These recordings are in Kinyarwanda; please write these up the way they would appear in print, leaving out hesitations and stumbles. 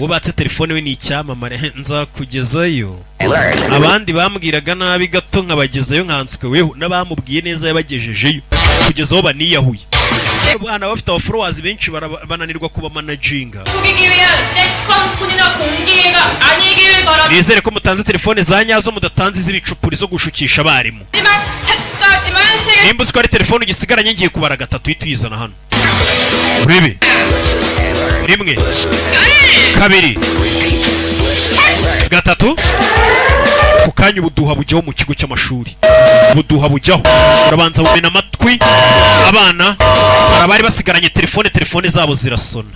ubatse telefone we ni icyamamare nzakugezayo. Abandi bambwiraga nabi gato nkabagezayo nkanswe weho, n'abamubwiye neza yabagejejeyo kugeza aho baniyahuye. Abana bafite aba followers benshi bananirwa kuba managinga. Nizere ko mutanze telefone za nyazo mudatanze iz'ibicupuri zo gushukisha abarimu. Nimba ari telefone ugisigaranye ngiye kubara gatatu ituyizana hano. Urebe. Rimwe. Kabiri. Gatatu. Kukanya ubuduha bujyaho mu kigo cy'amashuri. Ubuduha bujyaho. Urabanza bumena amatwi. Abana abari basigaranye telefone zabo zirasona.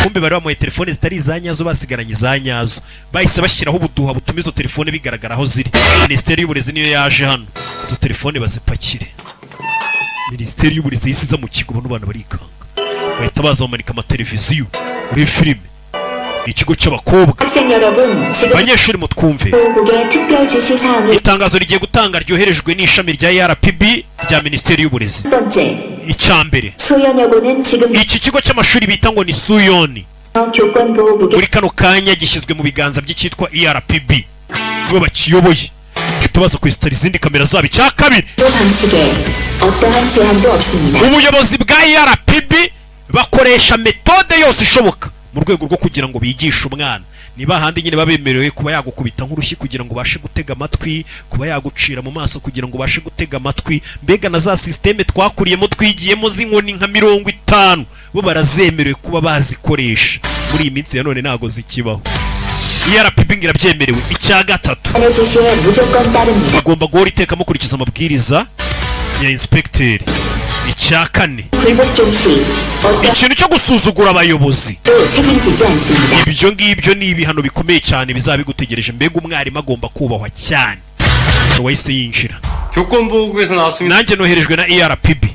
Kumbe bari bamuye telefone zitari izanyazo basigaranye izanyazo. Bahise bashyiraho ubuduha butuma izo telefone bigaragara aho ziri. Minisiteri y'uburezi niyo yaje hano. Izo telefone bazipakire. Minisiteri y'uburezi yisiza mu kigo bano bana barikanga. Bahita baza bamanika amateleviziyo uri filime. Ikigo cy'abakobwa. Banyeshuri mutwumve. Itangazo rigiye gutanga ryoherejwe n'ishami rya RPB rya Minisiteri y'uburezi. Icyambere. Iki kigo cy'amashuri bita ngo ni Suyoni. Muri kano kanya gishyizwe mu biganza by'icyitwa RPB. Bo bakiyoboye. Tubaza kwesitara izindi kamera zabo. Icya kabiri. Ubuyobozi bwa RPB bakoresha metode yose ishoboka mu rwego rwo kugira ngo bigishe umwana. Niba handi nyine babemerewe kuba yagukubita nk'urushyi kugira ngo bashe gutega amatwi, kuba yagucira mu maso kugira ngo bashe gutega amatwi, mbega na za systeme twakuriyemo twigiyemo z'inkoni nka 50 bo barazemerewe kuba bazikoresha. Muri iyi minsi ya none ntago zikibaho. RPB ngirabyemerewe. Icya gatatu. Bagomba guhora iteka mukurikiza amabwiriza ya inspector. Icya kane. Ikintu cyo gusuzugura abayobozi. Ibyo ngibyo ni ibihano bikomeye cyane bizabigutegereje. Mbega umwarimu agomba kubahwa cyane. Wahise yinjira. Nanjye noherejwe na RPB.